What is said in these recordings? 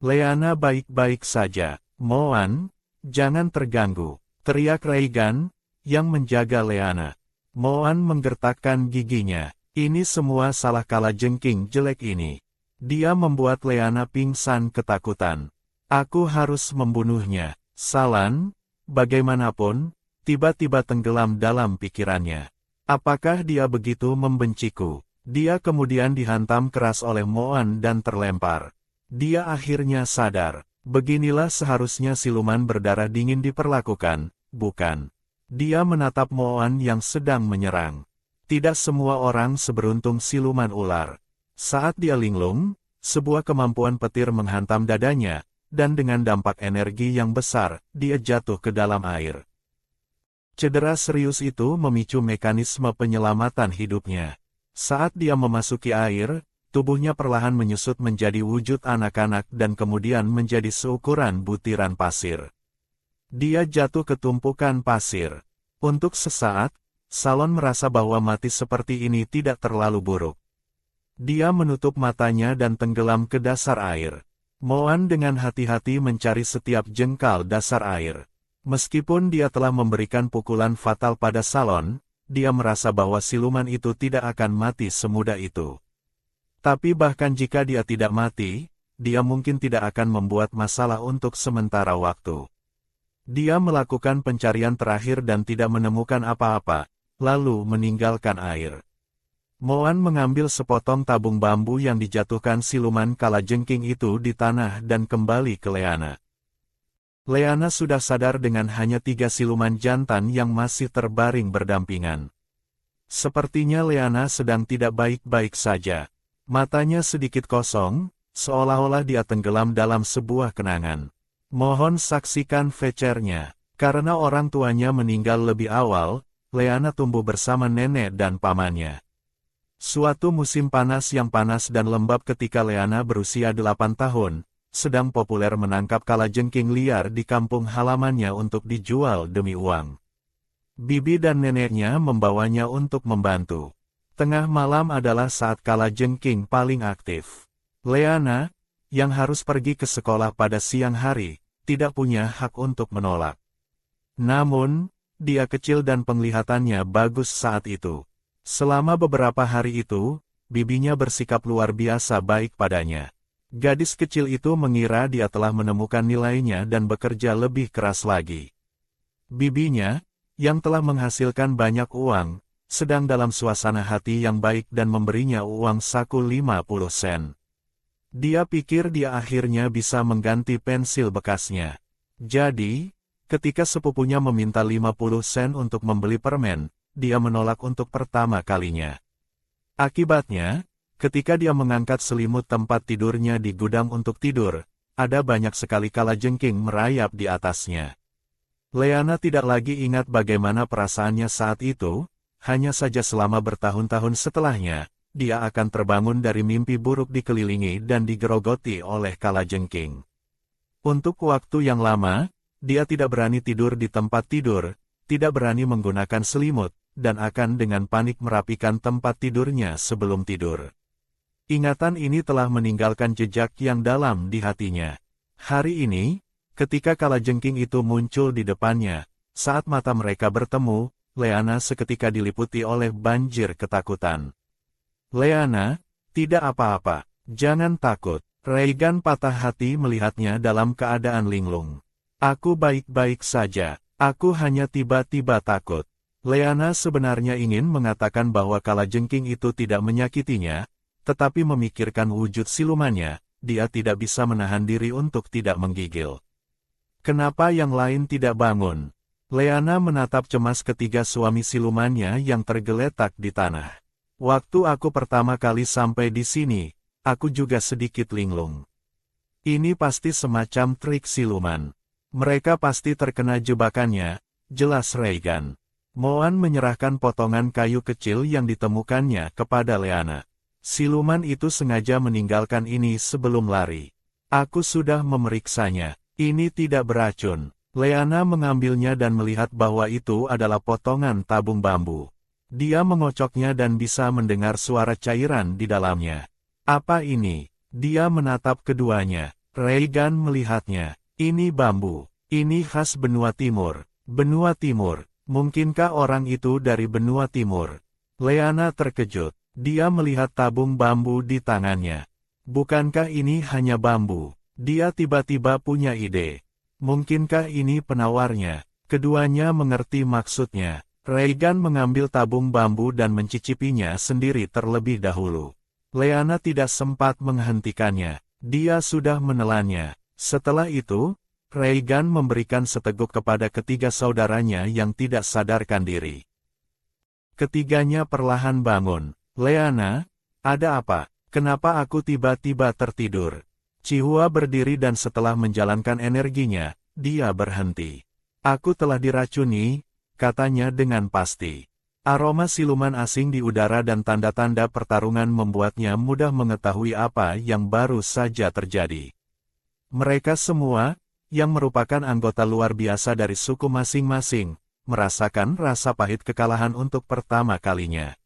Leana baik-baik saja. Moan, jangan terganggu, teriak Regan, yang menjaga Leana. Moan menggertakkan giginya. Ini semua salah kalajengking jelek ini. Dia membuat Leana pingsan ketakutan. Aku harus membunuhnya. Salan, bagaimanapun, tiba-tiba tenggelam dalam pikirannya. Apakah dia begitu membenciku? Dia kemudian dihantam keras oleh Moan dan terlempar. Dia akhirnya sadar. Beginilah seharusnya siluman berdarah dingin diperlakukan, bukan? Dia menatap Moan yang sedang menyerang. Tidak semua orang seberuntung siluman ular. Saat dia linglung, sebuah kemampuan petir menghantam dadanya, dan dengan dampak energi yang besar, dia jatuh ke dalam air. Cedera serius itu memicu mekanisme penyelamatan hidupnya. Saat dia memasuki air, tubuhnya perlahan menyusut menjadi wujud anak-anak dan kemudian menjadi seukuran butiran pasir. Dia jatuh ke tumpukan pasir. Untuk sesaat, Salon merasa bahwa mati seperti ini tidak terlalu buruk. Dia menutup matanya dan tenggelam ke dasar air. Moan dengan hati-hati mencari setiap jengkal dasar air. Meskipun dia telah memberikan pukulan fatal pada Salon, dia merasa bahwa siluman itu tidak akan mati semudah itu. Tapi bahkan jika dia tidak mati, dia mungkin tidak akan membuat masalah untuk sementara waktu. Dia melakukan pencarian terakhir dan tidak menemukan apa-apa, lalu meninggalkan air. Moan mengambil sepotong tabung bambu yang dijatuhkan siluman kalajengking itu di tanah dan kembali ke Leana. Leana sudah sadar dengan hanya 3 siluman jantan yang masih terbaring berdampingan. Sepertinya Leana sedang tidak baik-baik saja. Matanya sedikit kosong, seolah-olah dia tenggelam dalam sebuah kenangan. Mohon saksikan VCR-nya. Karena orang tuanya meninggal lebih awal, Leana tumbuh bersama nenek dan pamannya. Suatu musim panas yang panas dan lembab ketika Leana berusia 8 tahun, sedang populer menangkap kalajengking liar di kampung halamannya untuk dijual demi uang. Bibi dan neneknya membawanya untuk membantu. Tengah malam adalah saat kalajengking paling aktif. Leana, yang harus pergi ke sekolah pada siang hari, tidak punya hak untuk menolak. Namun, dia kecil dan penglihatannya bagus saat itu. Selama beberapa hari itu, bibinya bersikap luar biasa baik padanya. Gadis kecil itu mengira dia telah menemukan nilainya dan bekerja lebih keras lagi. Bibinya, yang telah menghasilkan banyak uang, sedang dalam suasana hati yang baik dan memberinya uang saku 50 sen. Dia pikir dia akhirnya bisa mengganti pensil bekasnya. Jadi, ketika sepupunya meminta 50 sen untuk membeli permen, dia menolak untuk pertama kalinya. Akibatnya, ketika dia mengangkat selimut tempat tidurnya di gudang untuk tidur, ada banyak sekali kalajengking merayap di atasnya. Leana tidak lagi ingat bagaimana perasaannya saat itu. Hanya saja selama bertahun-tahun setelahnya, dia akan terbangun dari mimpi buruk dikelilingi dan digerogoti oleh kalajengking. Untuk waktu yang lama, dia tidak berani tidur di tempat tidur, tidak berani menggunakan selimut, dan akan dengan panik merapikan tempat tidurnya sebelum tidur. Ingatan ini telah meninggalkan jejak yang dalam di hatinya. Hari ini, ketika kalajengking itu muncul di depannya, saat mata mereka bertemu, Leana seketika diliputi oleh banjir ketakutan. Leana, tidak apa-apa, jangan takut. Regan patah hati melihatnya dalam keadaan linglung. Aku baik-baik saja, aku hanya tiba-tiba takut. Leana sebenarnya ingin mengatakan bahwa kalajengking itu tidak menyakitinya, tetapi memikirkan wujud silumannya, dia tidak bisa menahan diri untuk tidak menggigil. Kenapa yang lain tidak bangun? Leana menatap cemas ketiga suami silumannya yang tergeletak di tanah. Waktu aku pertama kali sampai di sini, aku juga sedikit linglung. Ini pasti semacam trik siluman. Mereka pasti terkena jebakannya, jelas Regan. Moan menyerahkan potongan kayu kecil yang ditemukannya kepada Leana. Siluman itu sengaja meninggalkan ini sebelum lari. Aku sudah memeriksanya, ini tidak beracun. Leana mengambilnya dan melihat bahwa itu adalah potongan tabung bambu. Dia mengocoknya dan bisa mendengar suara cairan di dalamnya. Apa ini? Dia menatap keduanya. Reigan melihatnya. Ini bambu. Ini khas benua timur. Benua timur. Mungkinkah orang itu dari benua timur? Leana terkejut. Dia melihat tabung bambu di tangannya. Bukankah ini hanya bambu? Dia tiba-tiba punya ide. Mungkinkah ini penawarnya? Keduanya mengerti maksudnya. Reigan mengambil tabung bambu dan mencicipinya sendiri terlebih dahulu. Leana tidak sempat menghentikannya. Dia sudah menelannya. Setelah itu, Reigan memberikan seteguk kepada ketiga saudaranya yang tidak sadarkan diri. Ketiganya perlahan bangun. Leana, ada apa? Kenapa aku tiba-tiba tertidur? Chihua berdiri dan setelah menjalankan energinya, dia berhenti. Aku telah diracuni, katanya dengan pasti. Aroma siluman asing di udara dan tanda-tanda pertarungan membuatnya mudah mengetahui apa yang baru saja terjadi. Mereka semua, yang merupakan anggota luar biasa dari suku masing-masing, merasakan rasa pahit kekalahan untuk pertama kalinya.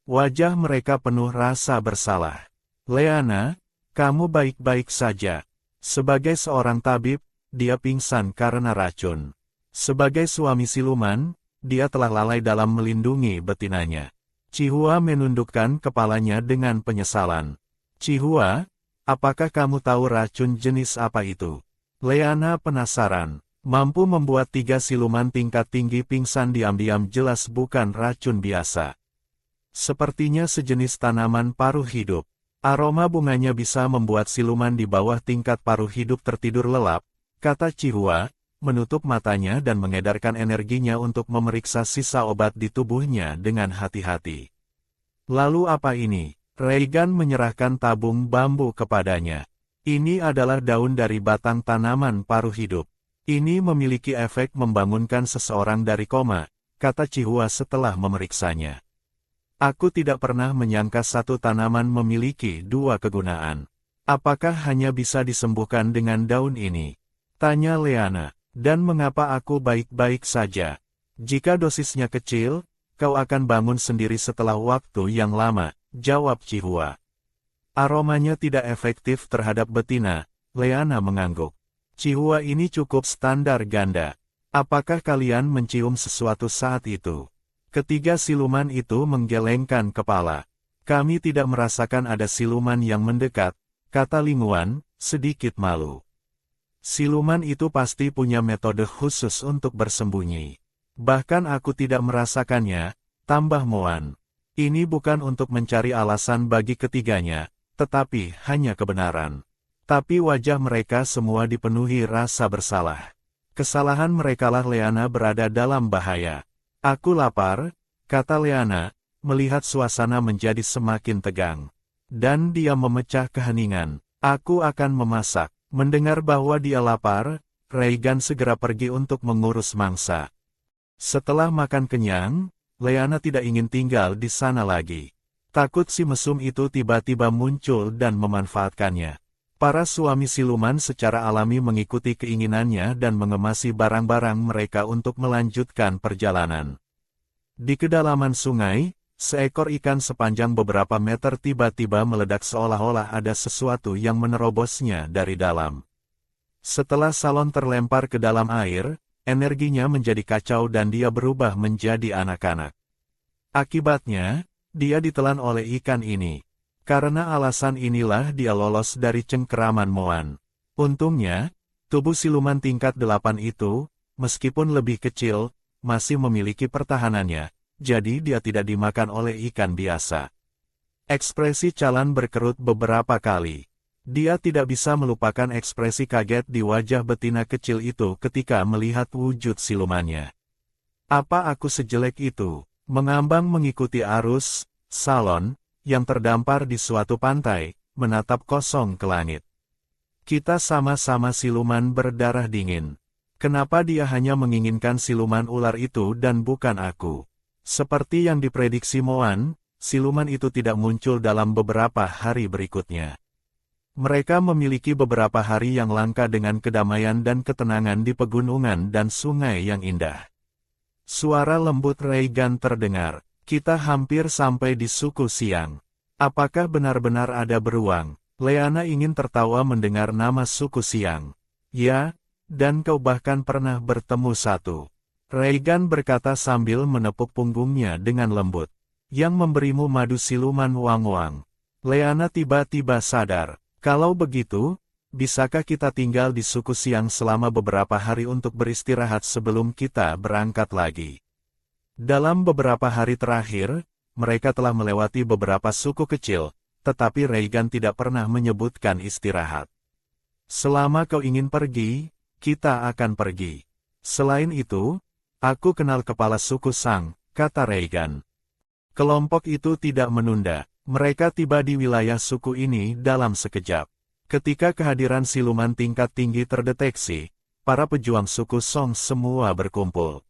Wajah mereka penuh rasa bersalah. Leana, kamu baik-baik saja. Sebagai seorang tabib, dia pingsan karena racun. Sebagai suami siluman, dia telah lalai dalam melindungi betinanya. Chihua menundukkan kepalanya dengan penyesalan. Chihua, apakah kamu tahu racun jenis apa itu? Leana penasaran. Mampu membuat 3 siluman tingkat tinggi pingsan diam-diam jelas bukan racun biasa. Sepertinya sejenis tanaman paruh hidup. Aroma bunganya bisa membuat siluman di bawah tingkat paruh hidup tertidur lelap, kata Chihua, menutup matanya dan mengedarkan energinya untuk memeriksa sisa obat di tubuhnya dengan hati-hati. Lalu apa ini? Reigan menyerahkan tabung bambu kepadanya. Ini adalah daun dari batang tanaman paruh hidup. Ini memiliki efek membangunkan seseorang dari koma, kata Chihua setelah memeriksanya. Aku tidak pernah menyangka satu tanaman memiliki 2 kegunaan. Apakah hanya bisa disembuhkan dengan daun ini? Tanya Leana. Dan mengapa aku baik-baik saja? Jika dosisnya kecil, kau akan bangun sendiri setelah waktu yang lama, jawab Chihua. Aromanya tidak efektif terhadap betina, Leana mengangguk. Chihua ini cukup standar ganda. Apakah kalian mencium sesuatu saat itu? Ketiga siluman itu menggelengkan kepala. Kami tidak merasakan ada siluman yang mendekat, kata Linguan, sedikit malu. Siluman itu pasti punya metode khusus untuk bersembunyi. Bahkan aku tidak merasakannya, tambah Moan. Ini bukan untuk mencari alasan bagi ketiganya, tetapi hanya kebenaran. Tapi wajah mereka semua dipenuhi rasa bersalah. Kesalahan merekalah Leana berada dalam bahaya. Aku lapar, kata Leana, melihat suasana menjadi semakin tegang. Dan dia memecah keheningan. Aku akan memasak. Mendengar bahwa dia lapar, Reigan segera pergi untuk mengurus mangsa. Setelah makan kenyang, Leana tidak ingin tinggal di sana lagi. Takut si mesum itu tiba-tiba muncul dan memanfaatkannya. Para suami siluman secara alami mengikuti keinginannya dan mengemasi barang-barang mereka untuk melanjutkan perjalanan. Di kedalaman sungai, seekor ikan sepanjang beberapa meter tiba-tiba meledak seolah-olah ada sesuatu yang menerobosnya dari dalam. Setelah Salon terlempar ke dalam air, energinya menjadi kacau dan dia berubah menjadi anak-anak. Akibatnya, dia ditelan oleh ikan ini. Karena alasan inilah dia lolos dari cengkeraman Moan. Untungnya, tubuh siluman tingkat 8 itu, meskipun lebih kecil, masih memiliki pertahanannya, jadi dia tidak dimakan oleh ikan biasa. Ekspresi Calan berkerut beberapa kali. Dia tidak bisa melupakan ekspresi kaget di wajah betina kecil itu ketika melihat wujud silumannya. Apa aku sejelek itu? Mengambang mengikuti arus, Salon, yang terdampar di suatu pantai, menatap kosong ke langit. Kita sama-sama siluman berdarah dingin. Kenapa dia hanya menginginkan siluman ular itu dan bukan aku? Seperti yang diprediksi Moan, siluman itu tidak muncul dalam beberapa hari berikutnya. Mereka memiliki beberapa hari yang langka dengan kedamaian dan ketenangan di pegunungan dan sungai yang indah. Suara lembut Reigan terdengar. Kita hampir sampai di suku Siang. Apakah benar-benar ada beruang? Leana ingin tertawa mendengar nama suku Siang. Ya, dan kau bahkan pernah bertemu satu. Regan berkata sambil menepuk punggungnya dengan lembut. Yang memberimu madu siluman Wang-Wang. Leana tiba-tiba sadar. Kalau begitu, bisakah kita tinggal di suku Siang selama beberapa hari untuk beristirahat sebelum kita berangkat lagi? Dalam beberapa hari terakhir, mereka telah melewati beberapa suku kecil, tetapi Regan tidak pernah menyebutkan istirahat. Selama kau ingin pergi, kita akan pergi. Selain itu, aku kenal kepala suku Sang, kata Regan. Kelompok itu tidak menunda, mereka tiba di wilayah suku ini dalam sekejap. Ketika kehadiran siluman tingkat tinggi terdeteksi, para pejuang suku Song semua berkumpul.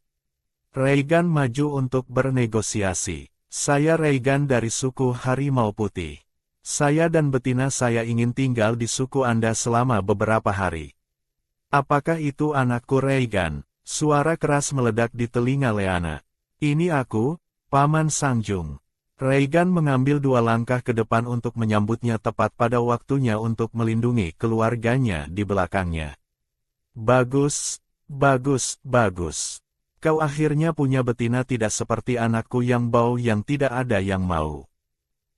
Regan maju untuk bernegosiasi. Saya Regan dari suku Harimau Putih. Saya dan betina saya ingin tinggal di suku Anda selama beberapa hari. Apakah itu anakku Regan? Suara keras meledak di telinga Leana. Ini aku, Paman Sangjung. Regan mengambil 2 langkah ke depan untuk menyambutnya tepat pada waktunya untuk melindungi keluarganya di belakangnya. Bagus, bagus, bagus. Kau akhirnya punya betina tidak seperti anakku yang bau yang tidak ada yang mau.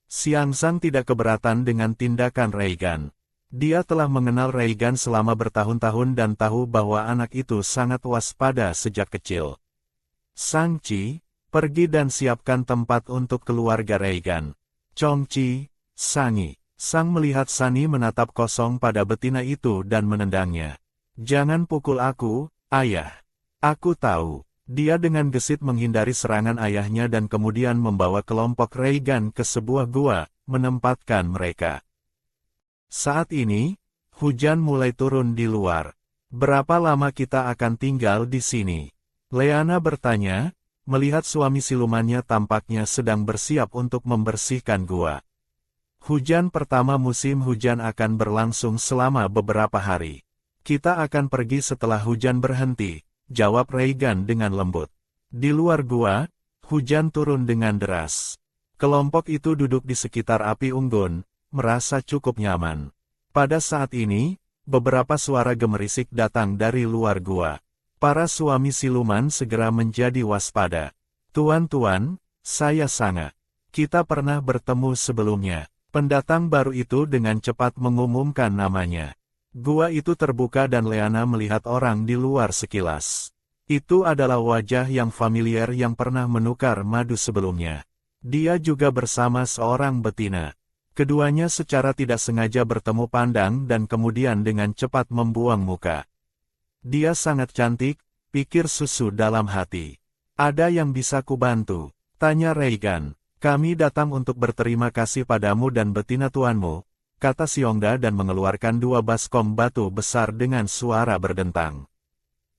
Xiangzhang tidak keberatan dengan tindakan Regan. Dia telah mengenal Regan selama bertahun-tahun dan tahu bahwa anak itu sangat waspada sejak kecil. Sang Qi, pergi dan siapkan tempat untuk keluarga Regan. Chong Qi, Sangi. Sang melihat Sani menatap kosong pada betina itu dan menendangnya. Jangan pukul aku, ayah. Aku tahu. Dia dengan gesit menghindari serangan ayahnya dan kemudian membawa kelompok Regan ke sebuah gua, menempatkan mereka. Saat ini, hujan mulai turun di luar. Berapa lama kita akan tinggal di sini? Leana bertanya, melihat suami silumannya tampaknya sedang bersiap untuk membersihkan gua. Hujan pertama musim hujan akan berlangsung selama beberapa hari. Kita akan pergi setelah hujan berhenti. Jawab Regan dengan lembut. Di luar gua, hujan turun dengan deras. Kelompok itu duduk di sekitar api unggun, merasa cukup nyaman. Pada saat ini, beberapa suara gemerisik datang dari luar gua. Para suami siluman segera menjadi waspada. Tuan-tuan, saya Sanga. Kita pernah bertemu sebelumnya. Pendatang baru itu dengan cepat mengumumkan namanya. Gua itu terbuka dan Leana melihat orang di luar sekilas. Itu adalah wajah yang familiar yang pernah menukar madu sebelumnya. Dia juga bersama seorang betina. Keduanya secara tidak sengaja bertemu pandang dan kemudian dengan cepat membuang muka. Dia sangat cantik, pikir Susu dalam hati. Ada yang bisa kubantu? Tanya Regan. Kami datang untuk berterima kasih padamu dan betina tuanmu, kata Xiongda dan mengeluarkan 2 baskom batu besar dengan suara berdentang.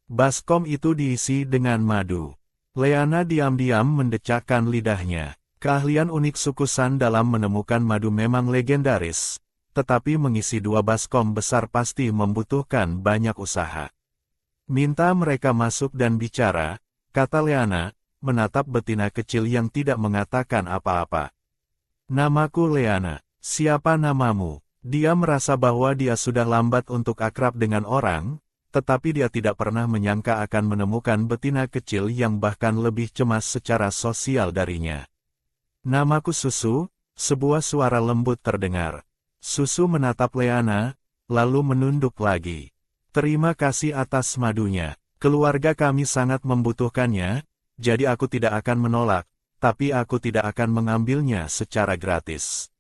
Baskom itu diisi dengan madu. Leana diam-diam mendecakkan lidahnya. Keahlian unik suku San dalam menemukan madu memang legendaris, tetapi mengisi 2 baskom besar pasti membutuhkan banyak usaha. Minta mereka masuk dan bicara, kata Leana, menatap betina kecil yang tidak mengatakan apa-apa. Namaku Leana. Siapa namamu? Dia merasa bahwa dia sudah lambat untuk akrab dengan orang, tetapi dia tidak pernah menyangka akan menemukan betina kecil yang bahkan lebih cemas secara sosial darinya. Namaku Susu, sebuah suara lembut terdengar. Susu menatap Leana, lalu menunduk lagi. Terima kasih atas madunya. Keluarga kami sangat membutuhkannya, jadi aku tidak akan menolak, tapi aku tidak akan mengambilnya secara gratis.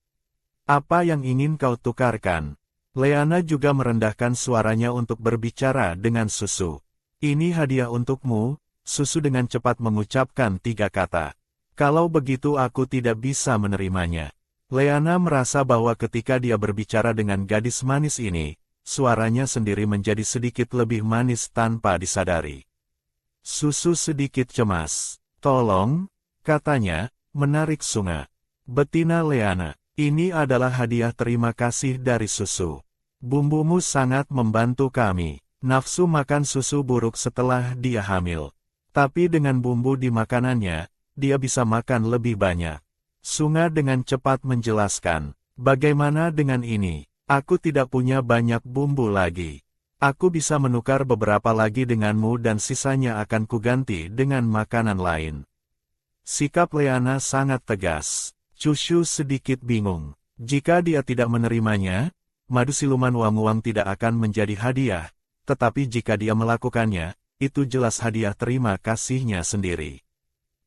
Apa yang ingin kau tukarkan? Leana juga merendahkan suaranya untuk berbicara dengan Susu. Ini hadiah untukmu, Susu dengan cepat mengucapkan 3 kata. Kalau begitu aku tidak bisa menerimanya. Leana merasa bahwa ketika dia berbicara dengan gadis manis ini, suaranya sendiri menjadi sedikit lebih manis tanpa disadari. Susu sedikit cemas. Tolong, katanya, menarik Sunga. Betina Leana. Ini adalah hadiah terima kasih dari Susu. Bumbumu sangat membantu kami. Nafsu makan susu buruk setelah dia hamil. Tapi dengan bumbu di makanannya, dia bisa makan lebih banyak. Sunga dengan cepat menjelaskan. Bagaimana dengan ini? Aku tidak punya banyak bumbu lagi. Aku bisa menukar beberapa lagi denganmu dan sisanya akan kuganti dengan makanan lain. Sikap Leana sangat tegas. Chushu sedikit bingung. Jika dia tidak menerimanya, madu siluman Wang-Wang tidak akan menjadi hadiah, tetapi jika dia melakukannya, itu jelas hadiah terima kasihnya sendiri.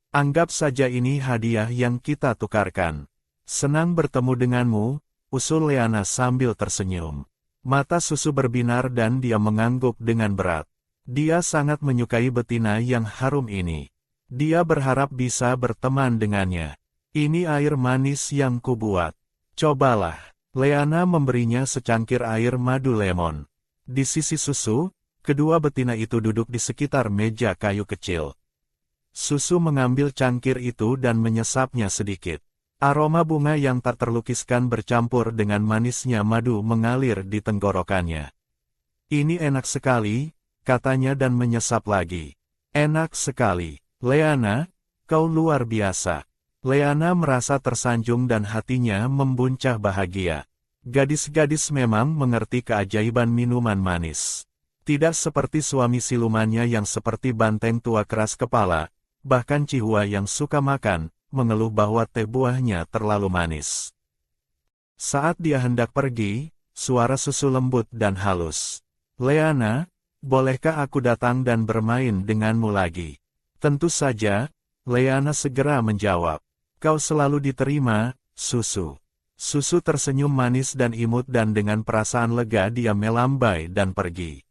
Anggap saja ini hadiah yang kita tukarkan. Senang bertemu denganmu, usul Leana sambil tersenyum. Mata Susu berbinar dan dia mengangguk dengan berat. Dia sangat menyukai betina yang harum ini. Dia berharap bisa berteman dengannya. Ini air manis yang kubuat. Cobalah. Leana memberinya secangkir air madu lemon. Di sisi Susu, kedua betina itu duduk di sekitar meja kayu kecil. Susu mengambil cangkir itu dan menyesapnya sedikit. Aroma bunga yang tak terlukiskan bercampur dengan manisnya madu mengalir di tenggorokannya. Ini enak sekali, katanya dan menyesap lagi. Enak sekali. Leana, kau luar biasa. Leana merasa tersanjung dan hatinya membuncah bahagia. Gadis-gadis memang mengerti keajaiban minuman manis. Tidak seperti suami silumannya yang seperti banteng tua keras kepala, bahkan Cihua yang suka makan, mengeluh bahwa teh buahnya terlalu manis. Saat dia hendak pergi, suara Susu lembut dan halus. Leana, bolehkah aku datang dan bermain denganmu lagi? Tentu saja, Leana segera menjawab. Kau selalu diterima, Susu. Susu tersenyum manis dan imut dan dengan perasaan lega dia melambai dan pergi.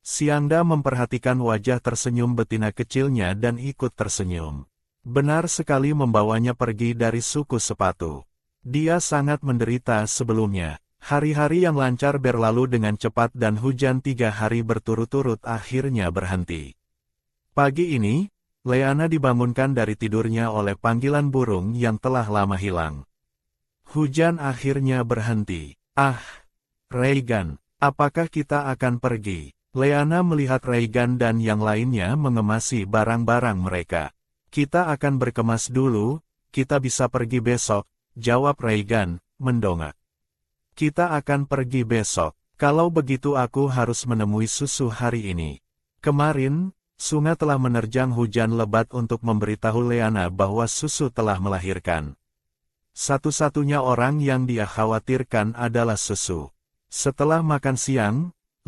Xiangda memperhatikan wajah tersenyum betina kecilnya dan ikut tersenyum. Benar sekali membawanya pergi dari suku sepatu. Dia sangat menderita sebelumnya. Hari-hari yang lancar berlalu dengan cepat dan hujan 3 hari berturut-turut akhirnya berhenti. Pagi ini, Leana dibangunkan dari tidurnya oleh panggilan burung yang telah lama hilang. Hujan akhirnya berhenti. Ah, Reigan, apakah kita akan pergi? Leana melihat Reigan dan yang lainnya mengemasi barang-barang mereka. Kita akan berkemas dulu, kita bisa pergi besok, jawab Reigan, mendongak. Kita akan pergi besok. Kalau begitu aku harus menemui Susu hari ini. Kemarin, Sunga telah menerjang hujan lebat untuk memberitahu Leana bahwa Susu telah melahirkan. Satu-satunya orang yang dia khawatirkan adalah Susu. Setelah makan siang,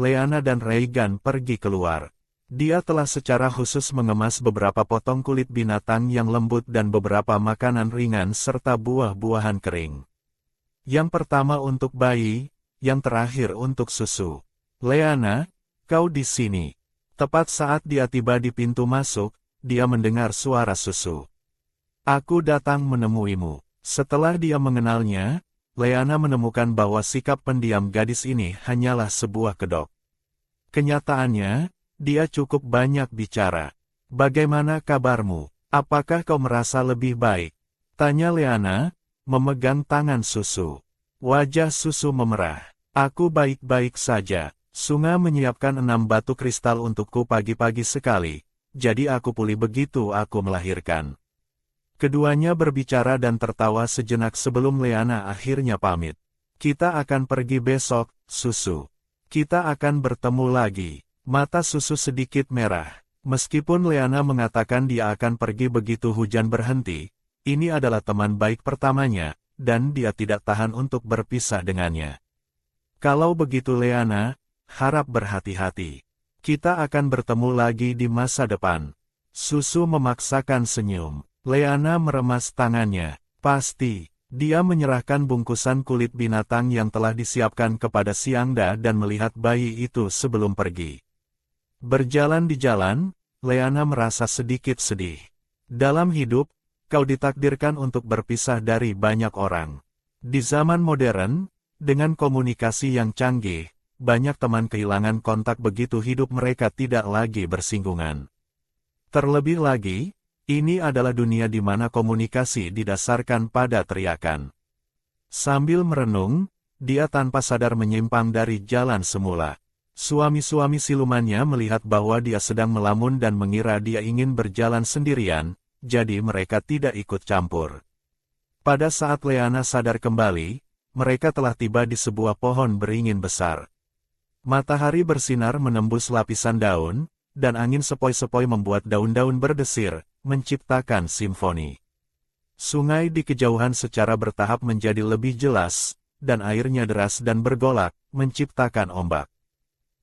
Leana dan Reigan pergi keluar. Dia telah secara khusus mengemas beberapa potong kulit binatang yang lembut dan beberapa makanan ringan serta buah-buahan kering. Yang pertama untuk bayi, yang terakhir untuk Susu. Leana, kau di sini. Tepat saat dia tiba di pintu masuk, dia mendengar suara Susu. Aku datang menemuimu. Setelah dia mengenalnya, Leana menemukan bahwa sikap pendiam gadis ini hanyalah sebuah kedok. Kenyataannya, dia cukup banyak bicara. Bagaimana kabarmu? Apakah kau merasa lebih baik? Tanya Leana, memegang tangan Susu. Wajah Susu memerah. Aku baik-baik saja. Sunga menyiapkan 6 batu kristal untukku pagi-pagi sekali, jadi aku pulih begitu aku melahirkan. Keduanya berbicara dan tertawa sejenak sebelum Leana akhirnya pamit. Kita akan pergi besok, Susu. Kita akan bertemu lagi. Mata Susu sedikit merah. Meskipun Leana mengatakan dia akan pergi begitu hujan berhenti, ini adalah teman baik pertamanya, dan dia tidak tahan untuk berpisah dengannya. Kalau begitu Leana, harap berhati-hati. Kita akan bertemu lagi di masa depan. Susu memaksakan senyum. Leana meremas tangannya. Pasti. Dia menyerahkan bungkusan kulit binatang yang telah disiapkan kepada Xiangda dan melihat bayi itu sebelum pergi. Berjalan di jalan, Leana merasa sedikit sedih. Dalam hidup, kau ditakdirkan untuk berpisah dari banyak orang. Di zaman modern, dengan komunikasi yang canggih, banyak teman kehilangan kontak begitu hidup mereka tidak lagi bersinggungan. Terlebih lagi, ini adalah dunia di mana komunikasi didasarkan pada teriakan. Sambil merenung, dia tanpa sadar menyimpang dari jalan semula. Suami-suami silumannya melihat bahwa dia sedang melamun dan mengira dia ingin berjalan sendirian, jadi mereka tidak ikut campur. Pada saat Leana sadar kembali, mereka telah tiba di sebuah pohon beringin besar. Matahari bersinar menembus lapisan daun, dan angin sepoi-sepoi membuat daun-daun berdesir, menciptakan simfoni. Sungai di kejauhan secara bertahap menjadi lebih jelas, dan airnya deras dan bergolak, menciptakan ombak.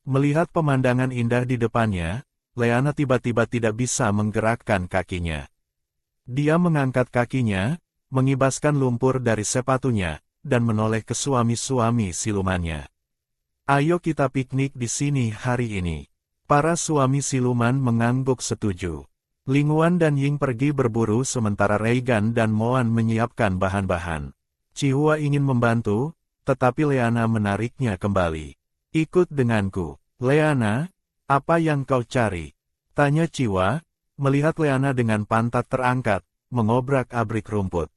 Melihat pemandangan indah di depannya, Leana tiba-tiba tidak bisa menggerakkan kakinya. Dia mengangkat kakinya, mengibaskan lumpur dari sepatunya, dan menoleh ke suami-suami silumannya. Ayo kita piknik di sini hari ini. Para suami siluman mengangguk setuju. Lingguan dan Ying pergi berburu sementara Reigan dan Moan menyiapkan bahan-bahan. Chihua ingin membantu, tetapi Leana menariknya kembali. Ikut denganku. Leana, apa yang kau cari? Tanya Chihua, melihat Leana dengan pantat terangkat, mengobrak-abrik rumput.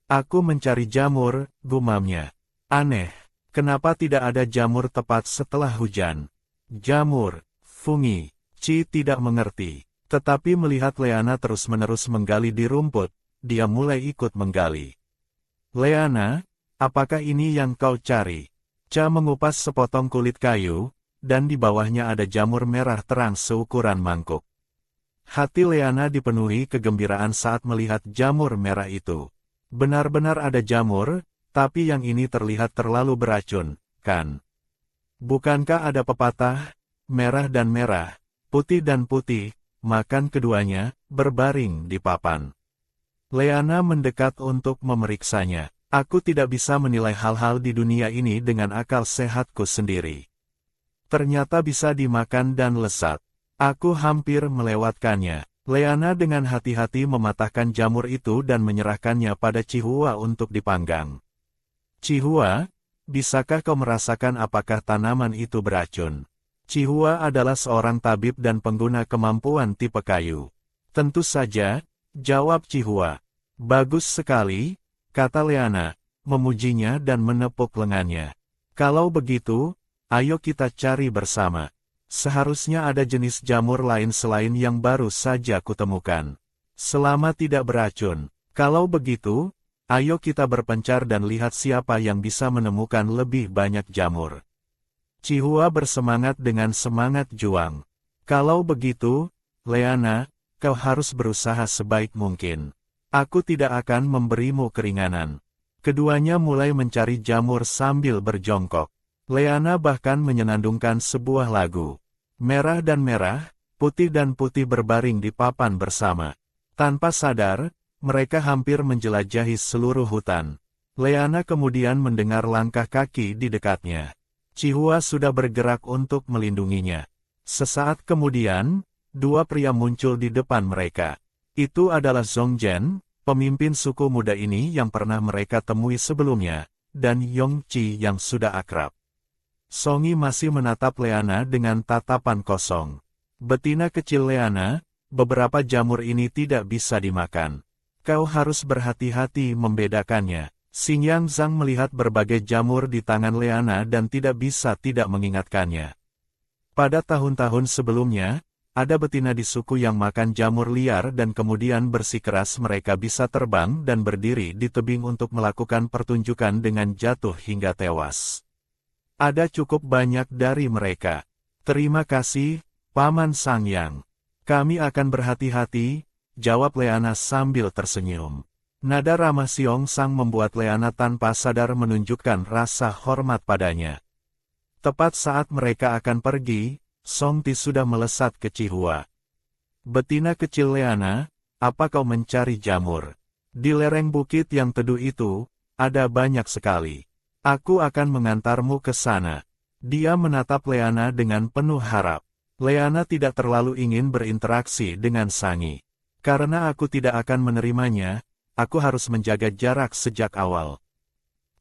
Aku mencari jamur, gumamnya. Aneh, kenapa tidak ada jamur tepat setelah hujan? Jamur. Fungi, Chi tidak mengerti, tetapi melihat Leana terus-menerus menggali di rumput, dia mulai ikut menggali. Leana, apakah ini yang kau cari? Cha mengupas sepotong kulit kayu, dan di bawahnya ada jamur merah terang seukuran mangkuk. Hati Leana dipenuhi kegembiraan saat melihat jamur merah itu. Benar-benar ada jamur, tapi yang ini terlihat terlalu beracun, kan? Bukankah ada pepatah? Merah dan merah, putih dan putih, makan keduanya, berbaring di papan. Leana mendekat untuk memeriksanya. Aku tidak bisa menilai hal-hal di dunia ini dengan akal sehatku sendiri. Ternyata bisa dimakan dan lezat. Aku hampir melewatkannya. Leana dengan hati-hati mematahkan jamur itu dan menyerahkannya pada Chihua untuk dipanggang. Chihua, bisakah kau merasakan apakah tanaman itu beracun? Chihua adalah seorang tabib dan pengguna kemampuan tipe kayu. Tentu saja, jawab Chihua. Bagus sekali, kata Leana, memujinya dan menepuk lengannya. Kalau begitu, ayo kita cari bersama. Seharusnya ada jenis jamur lain selain yang baru saja kutemukan. Selama tidak beracun. Kalau begitu, ayo kita berpencar dan lihat siapa yang bisa menemukan lebih banyak jamur. Chihua bersemangat dengan semangat juang. Kalau begitu, Leana, kau harus berusaha sebaik mungkin. Aku tidak akan memberimu keringanan. Keduanya mulai mencari jamur sambil berjongkok. Leana bahkan menyenandungkan sebuah lagu. Merah dan merah, putih dan putih berbaring di papan bersama. Tanpa sadar, mereka hampir menjelajahi seluruh hutan. Leana kemudian mendengar langkah kaki di dekatnya. Chihua sudah bergerak untuk melindunginya. Sesaat kemudian, dua pria muncul di depan mereka. Itu adalah Zongzhen, pemimpin suku muda ini yang pernah mereka temui sebelumnya, dan Yongqi yang sudah akrab. Songi masih menatap Leana dengan tatapan kosong. Betina kecil Leana, beberapa jamur ini tidak bisa dimakan. Kau harus berhati-hati membedakannya. Xingyang Zhang melihat berbagai jamur di tangan Leana dan tidak bisa tidak mengingatkannya. Pada tahun-tahun sebelumnya, ada betina di suku yang makan jamur liar dan kemudian bersikeras mereka bisa terbang dan berdiri di tebing untuk melakukan pertunjukan dengan jatuh hingga tewas. Ada cukup banyak dari mereka. Terima kasih, Paman Sangyang. Kami akan berhati-hati, jawab Leana sambil tersenyum. Nada ramah Xiong Sang membuat Leana tanpa sadar menunjukkan rasa hormat padanya. Tepat saat mereka akan pergi, Song Ti sudah melesat ke Chihua. Betina kecil Leana, apa kau mencari jamur? Di lereng bukit yang teduh itu, ada banyak sekali. Aku akan mengantarmu ke sana. Dia menatap Leana dengan penuh harap. Leana tidak terlalu ingin berinteraksi dengan Sangi. Karena aku tidak akan menerimanya, aku harus menjaga jarak sejak awal.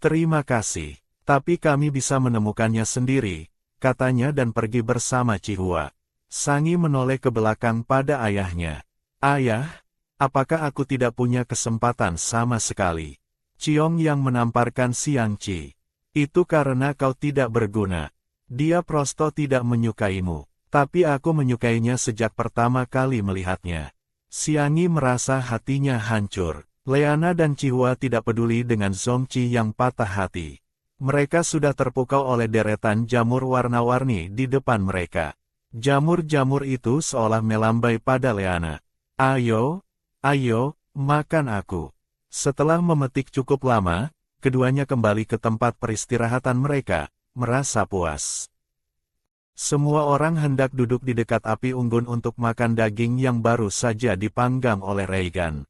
Terima kasih, tapi kami bisa menemukannya sendiri, katanya dan pergi bersama Chihua. Sangi menoleh ke belakang pada ayahnya. Ayah, apakah aku tidak punya kesempatan sama sekali? Ciong yang menamparkan Siang Ci. Itu karena kau tidak berguna. Dia prosto tidak menyukaimu, tapi aku menyukainya sejak pertama kali melihatnya. Siangi merasa hatinya hancur. Leana dan Chihua tidak peduli dengan Zongqi yang patah hati. Mereka sudah terpukau oleh deretan jamur warna-warni di depan mereka. Jamur-jamur itu seolah melambai pada Leana. Ayo, ayo, makan aku. Setelah memetik cukup lama, keduanya kembali ke tempat peristirahatan mereka, merasa puas. Semua orang hendak duduk di dekat api unggun untuk makan daging yang baru saja dipanggang oleh Reigan.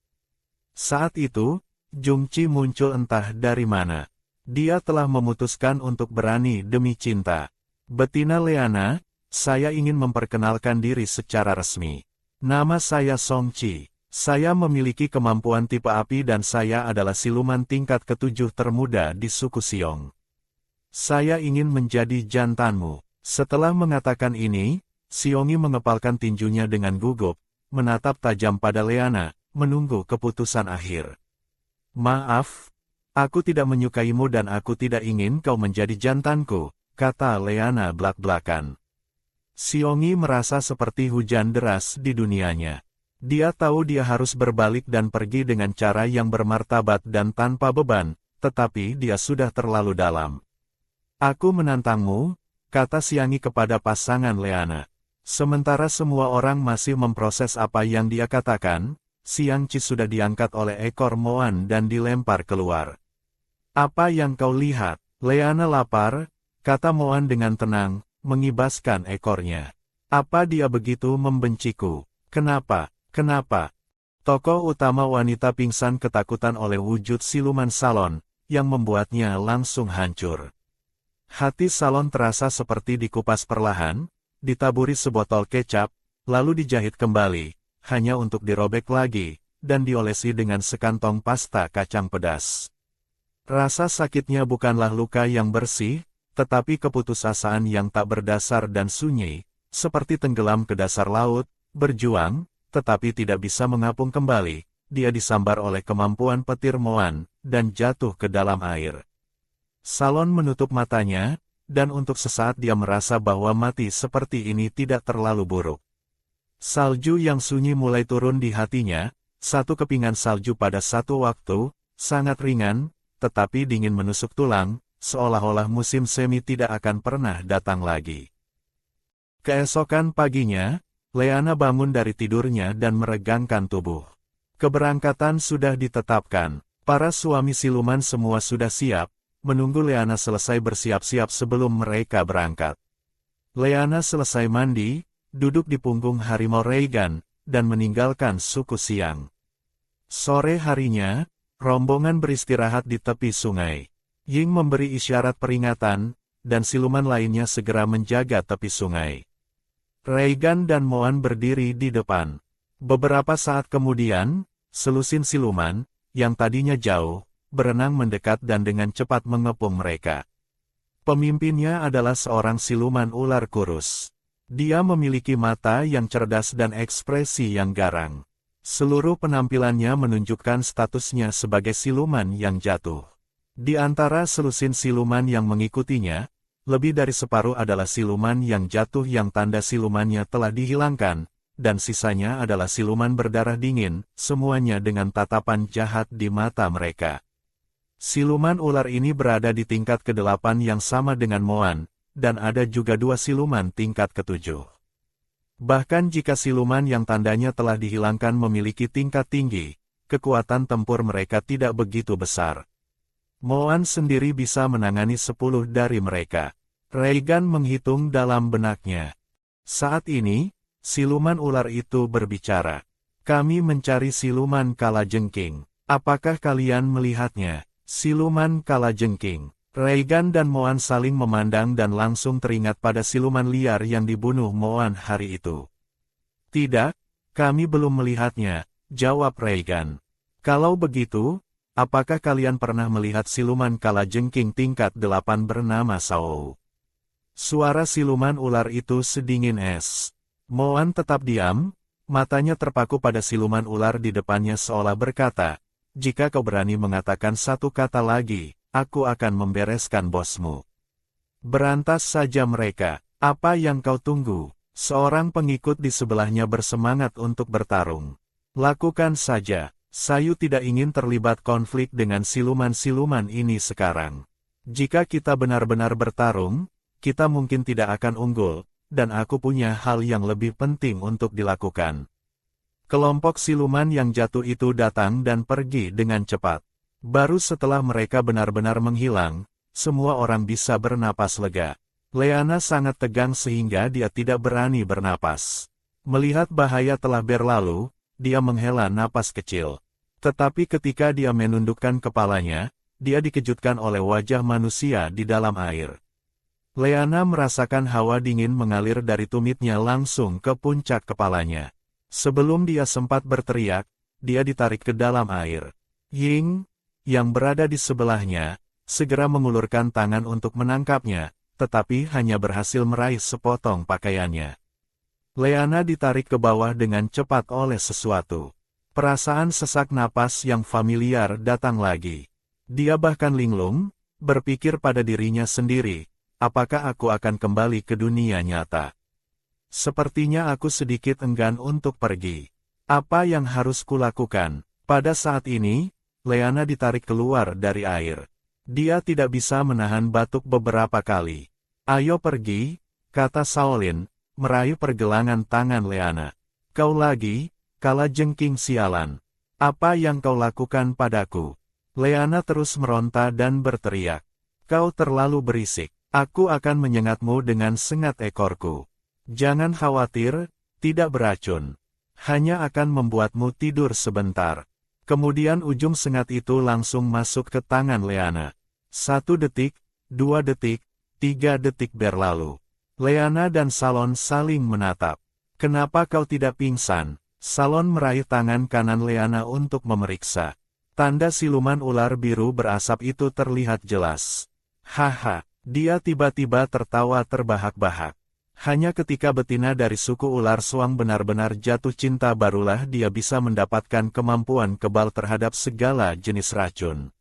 Saat itu, Jungci muncul entah dari mana. Dia telah memutuskan untuk berani demi cinta. Betina Leana, saya ingin memperkenalkan diri secara resmi. Nama saya Songqi. Saya memiliki kemampuan tipe api dan saya adalah siluman tingkat ke-7 termuda di suku Xiong. Saya ingin menjadi jantanmu. Setelah mengatakan ini, Xiongi mengepalkan tinjunya dengan gugup, menatap tajam pada Leana, menunggu keputusan akhir. Maaf, aku tidak menyukaimu dan aku tidak ingin kau menjadi jantanku, kata Leana belak-belakan. Xiongi merasa seperti hujan deras di dunianya. Dia tahu dia harus berbalik dan pergi dengan cara yang bermartabat dan tanpa beban, tetapi dia sudah terlalu dalam. Aku menantangmu, kata Xiangi kepada pasangan Leana. Sementara semua orang masih memproses apa yang dia katakan, Xiangqi sudah diangkat oleh ekor Moan dan dilempar keluar. Apa yang kau lihat? Leana lapar, kata Moan dengan tenang, mengibaskan ekornya. Apa dia begitu membenciku? Kenapa? Kenapa? Tokoh utama wanita pingsan ketakutan oleh wujud siluman salon, yang membuatnya langsung hancur. Hati Salon terasa seperti dikupas perlahan, ditaburi sebotol kecap, lalu dijahit kembali, hanya untuk dirobek lagi, dan diolesi dengan sekantong pasta kacang pedas. Rasa sakitnya bukanlah luka yang bersih, tetapi keputusasaan yang tak berdasar dan sunyi, seperti tenggelam ke dasar laut, berjuang, tetapi tidak bisa mengapung kembali, dia disambar oleh kemampuan petir Moan, dan jatuh ke dalam air. Salon menutup matanya, dan untuk sesaat dia merasa bahwa mati seperti ini tidak terlalu buruk. Salju yang sunyi mulai turun di hatinya, satu kepingan salju pada satu waktu, sangat ringan, tetapi dingin menusuk tulang, seolah-olah musim semi tidak akan pernah datang lagi. Keesokan paginya, Leana bangun dari tidurnya dan meregangkan tubuh. Keberangkatan sudah ditetapkan, para suami siluman semua sudah siap, menunggu Leana selesai bersiap-siap sebelum mereka berangkat. Leana selesai mandi, duduk di punggung harimau Reigan, dan meninggalkan suku Xiang. Sore harinya, rombongan beristirahat di tepi sungai. Ying memberi isyarat peringatan, dan siluman lainnya segera menjaga tepi sungai. Reigan dan Moan berdiri di depan. Beberapa saat kemudian, selusin siluman, yang tadinya jauh, berenang mendekat dan dengan cepat mengepung mereka. Pemimpinnya adalah seorang siluman ular kurus. Dia memiliki mata yang cerdas dan ekspresi yang garang. Seluruh penampilannya menunjukkan statusnya sebagai siluman yang jatuh. Di antara selusin siluman yang mengikutinya, lebih dari separuh adalah siluman yang jatuh yang tanda silumannya telah dihilangkan, dan sisanya adalah siluman berdarah dingin, semuanya dengan tatapan jahat di mata mereka. Siluman ular ini berada di tingkat ke-8 yang sama dengan Moan, dan ada juga 2 siluman tingkat ke-7. Bahkan jika siluman yang tandanya telah dihilangkan memiliki tingkat tinggi, kekuatan tempur mereka tidak begitu besar. Moan sendiri bisa menangani 10 dari mereka. Reigan menghitung dalam benaknya. Saat ini, siluman ular itu berbicara. Kami mencari siluman kalajengking. Apakah kalian melihatnya? Siluman kalajengking. Reigan dan Moan saling memandang dan langsung teringat pada siluman liar yang dibunuh Moan hari itu. Tidak, kami belum melihatnya, jawab Reigan. Kalau begitu, apakah kalian pernah melihat siluman kalajengking tingkat 8 bernama Sao? Suara siluman ular itu sedingin es. Moan tetap diam, matanya terpaku pada siluman ular di depannya seolah berkata, jika kau berani mengatakan satu kata lagi, aku akan membereskan bosmu. Berantas saja mereka, apa yang kau tunggu? Seorang pengikut di sebelahnya bersemangat untuk bertarung. Lakukan saja, Sayu tidak ingin terlibat konflik dengan siluman-siluman ini sekarang. Jika kita benar-benar bertarung, kita mungkin tidak akan unggul, dan aku punya hal yang lebih penting untuk dilakukan. Kelompok siluman yang jatuh itu datang dan pergi dengan cepat. Baru setelah mereka benar-benar menghilang, semua orang bisa bernapas lega. Leana sangat tegang sehingga dia tidak berani bernapas. Melihat bahaya telah berlalu, dia menghela napas kecil. Tetapi ketika dia menundukkan kepalanya, dia dikejutkan oleh wajah manusia di dalam air. Leana merasakan hawa dingin mengalir dari tumitnya langsung ke puncak kepalanya. Sebelum dia sempat berteriak, dia ditarik ke dalam air. Ying, yang berada di sebelahnya, segera mengulurkan tangan untuk menangkapnya, tetapi hanya berhasil meraih sepotong pakaiannya. Leana ditarik ke bawah dengan cepat oleh sesuatu. Perasaan sesak napas yang familiar datang lagi. Dia bahkan linglung, berpikir pada dirinya sendiri, apakah aku akan kembali ke dunia nyata? Sepertinya aku sedikit enggan untuk pergi. Apa yang harus kulakukan? Pada saat ini, Leana ditarik keluar dari air. Dia tidak bisa menahan batuk beberapa kali. Ayo pergi, kata Shaolin, meraih pergelangan tangan Leana. Kau lagi, kala jengking sialan. Apa yang kau lakukan padaku? Leana terus meronta dan berteriak. Kau terlalu berisik. Aku akan menyengatmu dengan sengat ekorku. Jangan khawatir, tidak beracun. Hanya akan membuatmu tidur sebentar. Kemudian ujung sengat itu langsung masuk ke tangan Leana. 1 detik, 2 detik, 3 detik berlalu. Leana dan Salon saling menatap. Kenapa kau tidak pingsan? Salon meraih tangan kanan Leana untuk memeriksa. Tanda siluman ular biru berasap itu terlihat jelas. Haha, dia tiba-tiba tertawa terbahak-bahak. Hanya ketika betina dari suku ular suang benar-benar jatuh cinta barulah dia bisa mendapatkan kemampuan kebal terhadap segala jenis racun.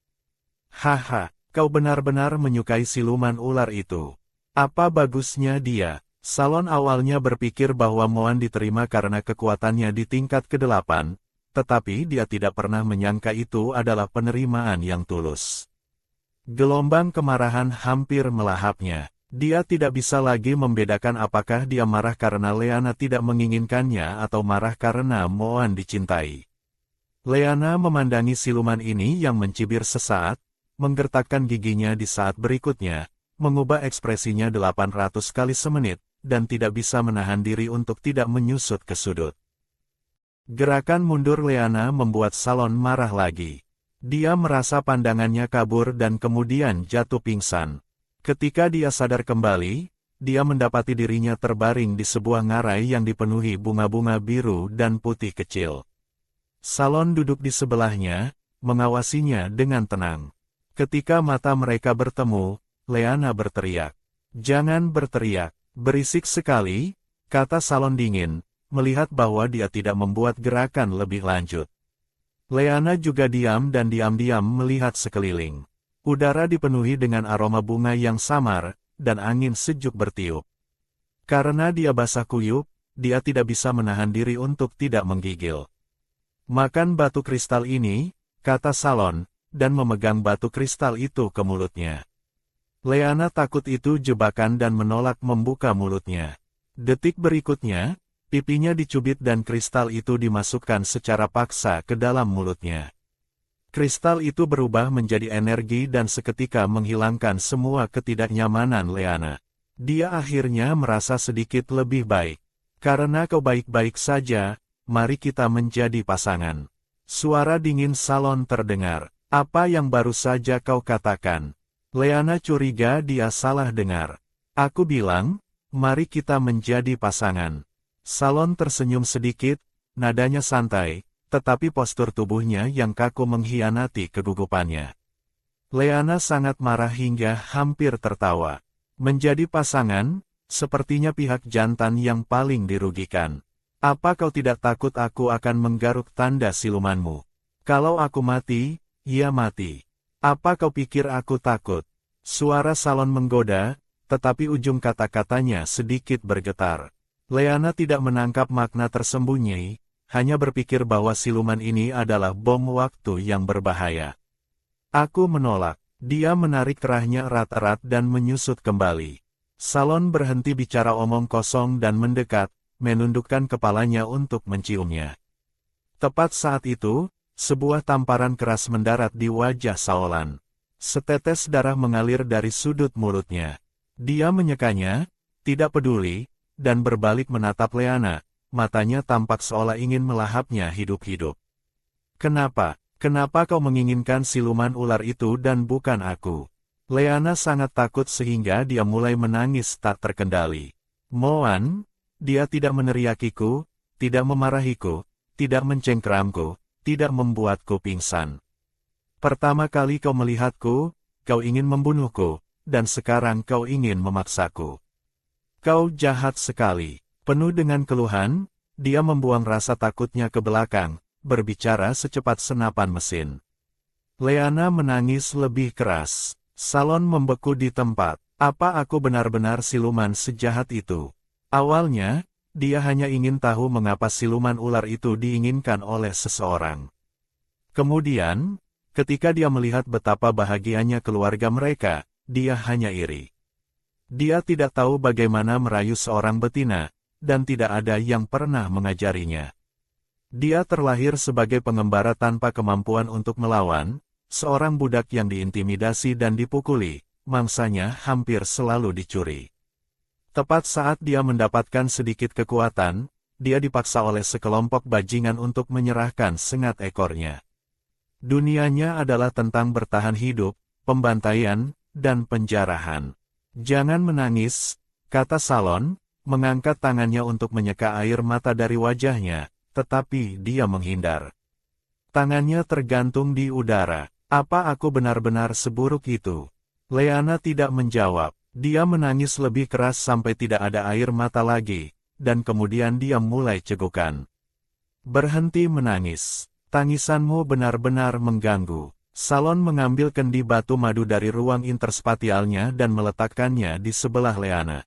Haha, kau benar-benar menyukai siluman ular itu. Apa bagusnya dia? Salon awalnya berpikir bahwa Moan diterima karena kekuatannya di tingkat ke-8, tetapi dia tidak pernah menyangka itu adalah penerimaan yang tulus. Gelombang kemarahan hampir melahapnya. Dia tidak bisa lagi membedakan apakah dia marah karena Leana tidak menginginkannya atau marah karena Moan dicintai. Leana memandangi siluman ini yang mencibir sesaat, menggertakkan giginya di saat berikutnya, mengubah ekspresinya 800 kali semenit, dan tidak bisa menahan diri untuk tidak menyusut ke sudut. Gerakan mundur Leana membuat Salon marah lagi. Dia merasa pandangannya kabur dan kemudian jatuh pingsan. Ketika dia sadar kembali, dia mendapati dirinya terbaring di sebuah ngarai yang dipenuhi bunga-bunga biru dan putih kecil. Salon duduk di sebelahnya, mengawasinya dengan tenang. Ketika mata mereka bertemu, Leana berteriak. Jangan berteriak, berisik sekali, kata Salon dingin, melihat bahwa dia tidak membuat gerakan lebih lanjut. Leana juga diam dan diam-diam melihat sekeliling. Udara dipenuhi dengan aroma bunga yang samar, dan angin sejuk bertiup. Karena dia basah kuyup, dia tidak bisa menahan diri untuk tidak menggigil. Makan batu kristal ini, kata Salon, dan memegang batu kristal itu ke mulutnya. Leana takut itu jebakan dan menolak membuka mulutnya. Detik berikutnya, pipinya dicubit dan kristal itu dimasukkan secara paksa ke dalam mulutnya. Kristal itu berubah menjadi energi dan seketika menghilangkan semua ketidaknyamanan Leana. Dia akhirnya merasa sedikit lebih baik. Karena kau baik-baik saja, mari kita menjadi pasangan. Suara dingin Salon terdengar. Apa yang baru saja kau katakan? Leana curiga dia salah dengar. Aku bilang, mari kita menjadi pasangan. Salon tersenyum sedikit, nadanya santai, tetapi postur tubuhnya yang kaku mengkhianati kegugupannya. Leana sangat marah hingga hampir tertawa. Menjadi pasangan, sepertinya pihak jantan yang paling dirugikan. Apa kau tidak takut aku akan menggaruk tanda silumanmu? Kalau aku mati, ia mati. Apa kau pikir aku takut? Suara Salon menggoda, tetapi ujung kata-katanya sedikit bergetar. Leana tidak menangkap makna tersembunyi, hanya berpikir bahwa siluman ini adalah bom waktu yang berbahaya. Aku menolak. Dia menarik kerahnya erat-erat dan menyusut kembali. Salon berhenti bicara omong kosong dan mendekat, menundukkan kepalanya untuk menciumnya. Tepat saat itu, sebuah tamparan keras mendarat di wajah Saolan. Setetes darah mengalir dari sudut mulutnya. Dia menyekanya, tidak peduli, dan berbalik menatap Leana, matanya tampak seolah ingin melahapnya hidup-hidup. Kenapa? Kenapa kau menginginkan siluman ular itu dan bukan aku? Leana sangat takut sehingga dia mulai menangis tak terkendali. Moan, dia tidak meneriakiku, tidak memarahiku, tidak mencengkeramku, tidak membuatku pingsan. Pertama kali kau melihatku, kau ingin membunuhku, dan sekarang kau ingin memaksaku. Kau jahat sekali. Penuh dengan keluhan, dia membuang rasa takutnya ke belakang, berbicara secepat senapan mesin. Leana menangis lebih keras. Salon membeku di tempat. Apa aku benar-benar siluman sejahat itu? Awalnya, dia hanya ingin tahu mengapa siluman ular itu diinginkan oleh seseorang. Kemudian, ketika dia melihat betapa bahagianya keluarga mereka, dia hanya iri. Dia tidak tahu bagaimana merayu seorang betina, dan tidak ada yang pernah mengajarinya. Dia terlahir sebagai pengembara tanpa kemampuan untuk melawan, seorang budak yang diintimidasi dan dipukuli, mangsanya hampir selalu dicuri. Tepat saat dia mendapatkan sedikit kekuatan, dia dipaksa oleh sekelompok bajingan untuk menyerahkan sengat ekornya. Dunianya adalah tentang bertahan hidup, pembantaian, dan penjarahan. Jangan menangis, kata Salon, mengangkat tangannya untuk menyeka air mata dari wajahnya, tetapi dia menghindar. Tangannya tergantung di udara. Apa aku benar-benar seburuk itu? Leana tidak menjawab. Dia menangis lebih keras sampai tidak ada air mata lagi, dan kemudian dia mulai cegukan. Berhenti menangis. Tangisanmu benar-benar mengganggu. Salon mengambil kendi batu madu dari ruang interspatialnya dan meletakkannya di sebelah Leana.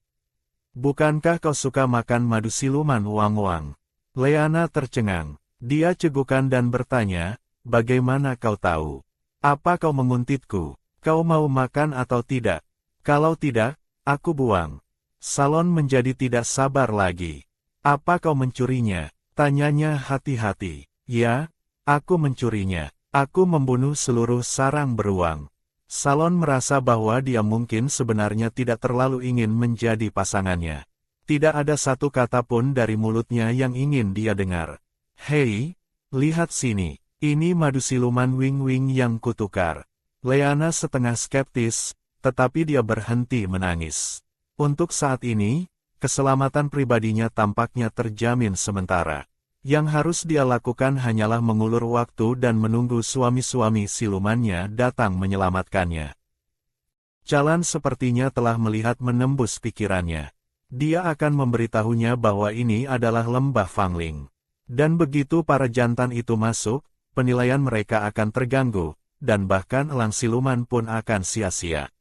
Bukankah kau suka makan madu siluman Wang-Wang? Leana tercengang. Dia cegukan dan bertanya, bagaimana kau tahu? Apa kau menguntitku? Kau mau makan atau tidak? Kalau tidak, aku buang. Salon menjadi tidak sabar lagi. Apa kau mencurinya? Tanyanya hati-hati. Ya, aku mencurinya. Aku membunuh seluruh sarang beruang. Salon merasa bahwa dia mungkin sebenarnya tidak terlalu ingin menjadi pasangannya. Tidak ada satu kata pun dari mulutnya yang ingin dia dengar. Hei, lihat sini. Ini madu siluman Wing-Wing yang kutukar. Leana setengah skeptis, tetapi dia berhenti menangis. Untuk saat ini, keselamatan pribadinya tampaknya terjamin sementara. Yang harus dia lakukan hanyalah mengulur waktu dan menunggu suami-suami silumannya datang menyelamatkannya. Jalan sepertinya telah melihat menembus pikirannya. Dia akan memberitahunya bahwa ini adalah lembah Fangling. Dan begitu para jantan itu masuk, penilaian mereka akan terganggu, dan bahkan elang siluman pun akan sia-sia.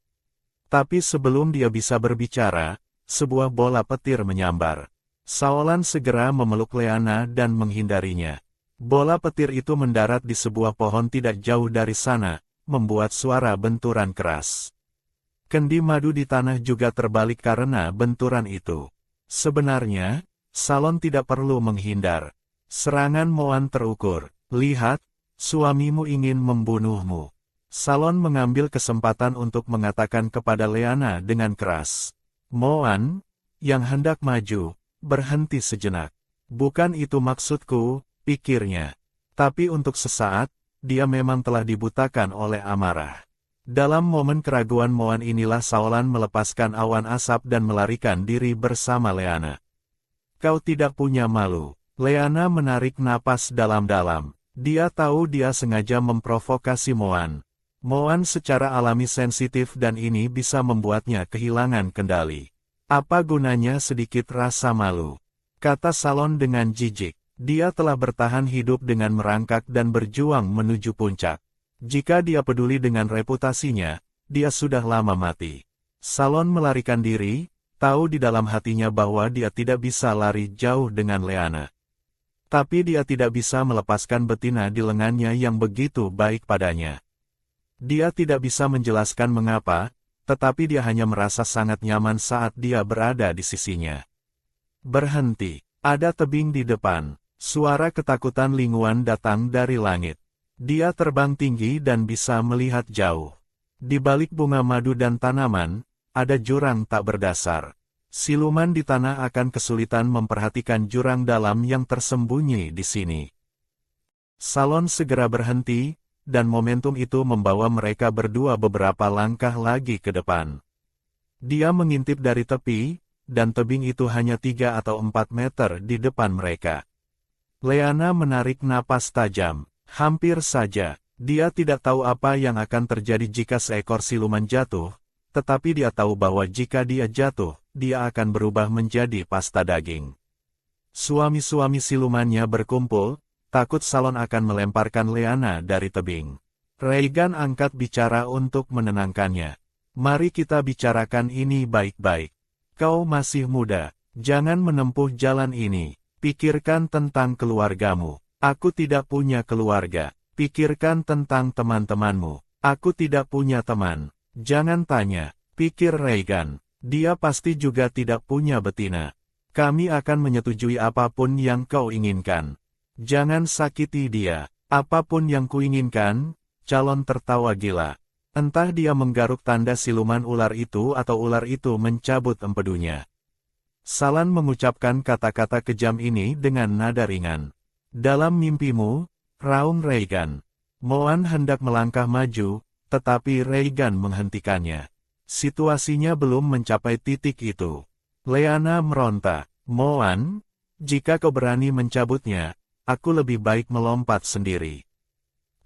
Tapi sebelum dia bisa berbicara, sebuah bola petir menyambar. Saolan segera memeluk Leana dan menghindarinya. Bola petir itu mendarat di sebuah pohon tidak jauh dari sana, membuat suara benturan keras. Kendi madu di tanah juga terbalik karena benturan itu. Sebenarnya, Salon tidak perlu menghindar. Serangan Moan terukur. Lihat, suamimu ingin membunuhmu. Salon mengambil kesempatan untuk mengatakan kepada Leana dengan keras. Moan, yang hendak maju, berhenti sejenak. Bukan itu maksudku, pikirnya. Tapi untuk sesaat, dia memang telah dibutakan oleh amarah. Dalam momen keraguan Moan inilah Saolan melepaskan awan asap dan melarikan diri bersama Leana. Kau tidak punya malu. Leana menarik napas dalam-dalam. Dia tahu dia sengaja memprovokasi Moan. Moan secara alami sensitif dan ini bisa membuatnya kehilangan kendali. Apa gunanya sedikit rasa malu? Kata Salon dengan jijik. Dia telah bertahan hidup dengan merangkak dan berjuang menuju puncak. Jika dia peduli dengan reputasinya, dia sudah lama mati. Salon melarikan diri, tahu di dalam hatinya bahwa dia tidak bisa lari jauh dengan Leana. Tapi dia tidak bisa melepaskan betina di lengannya yang begitu baik padanya. Dia tidak bisa menjelaskan mengapa, tetapi dia hanya merasa sangat nyaman saat dia berada di sisinya. Berhenti. Ada tebing di depan. Suara ketakutan linguan datang dari langit. Dia terbang tinggi dan bisa melihat jauh. Di balik bunga madu dan tanaman, ada jurang tak berdasar. Siluman di tanah akan kesulitan memperhatikan jurang dalam yang tersembunyi di sini. Salon segera berhenti, dan momentum itu membawa mereka berdua beberapa langkah lagi ke depan. Dia mengintip dari tepi, dan tebing itu hanya 3 atau 4 meter di depan mereka. Leana menarik napas tajam. Hampir saja, dia tidak tahu apa yang akan terjadi jika seekor siluman jatuh, tetapi dia tahu bahwa jika dia jatuh, dia akan berubah menjadi pasta daging. Suami-suami silumannya berkumpul, takut Salon akan melemparkan Leana dari tebing. Regan angkat bicara untuk menenangkannya. Mari kita bicarakan ini baik-baik. Kau masih muda, jangan menempuh jalan ini. Pikirkan tentang keluargamu. Aku tidak punya keluarga. Pikirkan tentang teman-temanmu. Aku tidak punya teman. Jangan tanya, pikir Regan. Dia pasti juga tidak punya betina. Kami akan menyetujui apapun yang kau inginkan. Jangan sakiti dia. Apapun yang kuinginkan, calon tertawa gila. Entah dia menggaruk tanda siluman ular itu atau ular itu mencabut empedunya. Salan mengucapkan kata-kata kejam ini dengan nada ringan. Dalam mimpimu, raung Regan. Moan hendak melangkah maju, tetapi Regan menghentikannya. Situasinya belum mencapai titik itu. Leana meronta, Moan, jika kau berani mencabutnya, aku lebih baik melompat sendiri.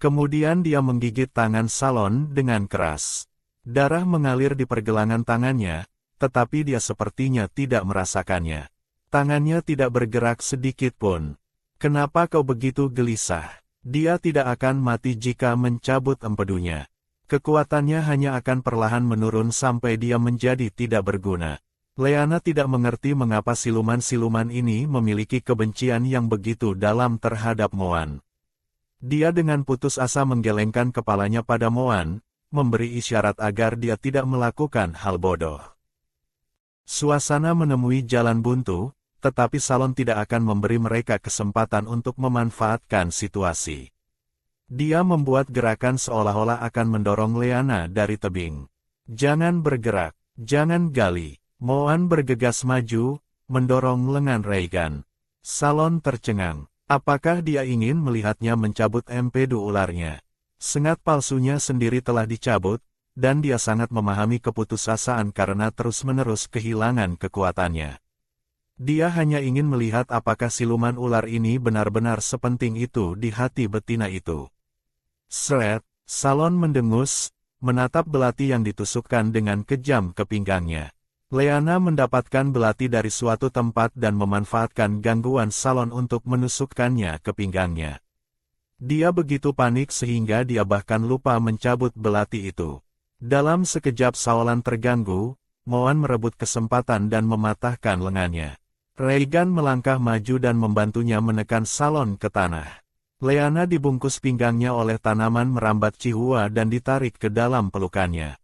Kemudian dia menggigit tangan Salon dengan keras. Darah mengalir di pergelangan tangannya, tetapi dia sepertinya tidak merasakannya. Tangannya tidak bergerak sedikit pun. Kenapa kau begitu gelisah? Dia tidak akan mati jika mencabut empedunya. Kekuatannya hanya akan perlahan menurun sampai dia menjadi tidak berguna. Leana tidak mengerti mengapa siluman-siluman ini memiliki kebencian yang begitu dalam terhadap Moan. Dia dengan putus asa menggelengkan kepalanya pada Moan, memberi isyarat agar dia tidak melakukan hal bodoh. Suasana menemui jalan buntu, tetapi Salon tidak akan memberi mereka kesempatan untuk memanfaatkan situasi. Dia membuat gerakan seolah-olah akan mendorong Leana dari tebing. Jangan bergerak, jangan gali. Moan bergegas maju, mendorong lengan Regan. Salon tercengang. Apakah dia ingin melihatnya mencabut empedu ularnya? Sengat palsunya sendiri telah dicabut, dan dia sangat memahami keputusasaan karena terus-menerus kehilangan kekuatannya. Dia hanya ingin melihat apakah siluman ular ini benar-benar sepenting itu di hati betina itu. Sret, Salon mendengus, menatap belati yang ditusukkan dengan kejam ke pinggangnya. Leana mendapatkan belati dari suatu tempat dan memanfaatkan gangguan Salon untuk menusukkannya ke pinggangnya. Dia begitu panik sehingga dia bahkan lupa mencabut belati itu. Dalam sekejap Salon terganggu, Moan merebut kesempatan dan mematahkan lengannya. Regan melangkah maju dan membantunya menekan Salon ke tanah. Leana dibungkus pinggangnya oleh tanaman merambat Cihua dan ditarik ke dalam pelukannya.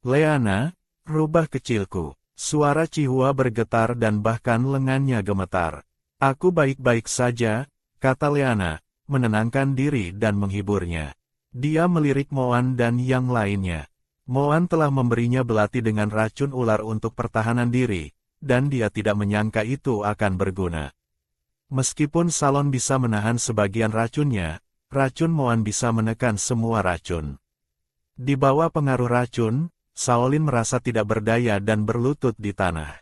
Leana, rubah kecilku. Suara Cihua bergetar dan bahkan lengannya gemetar. Aku baik-baik saja, kata Leana, menenangkan diri dan menghiburnya. Dia melirik Moan dan yang lainnya. Moan telah memberinya belati dengan racun ular untuk pertahanan diri, dan dia tidak menyangka itu akan berguna. Meskipun Salon bisa menahan sebagian racunnya, racun Moan bisa menekan semua racun. Di bawah pengaruh racun, Shaolin merasa tidak berdaya dan berlutut di tanah.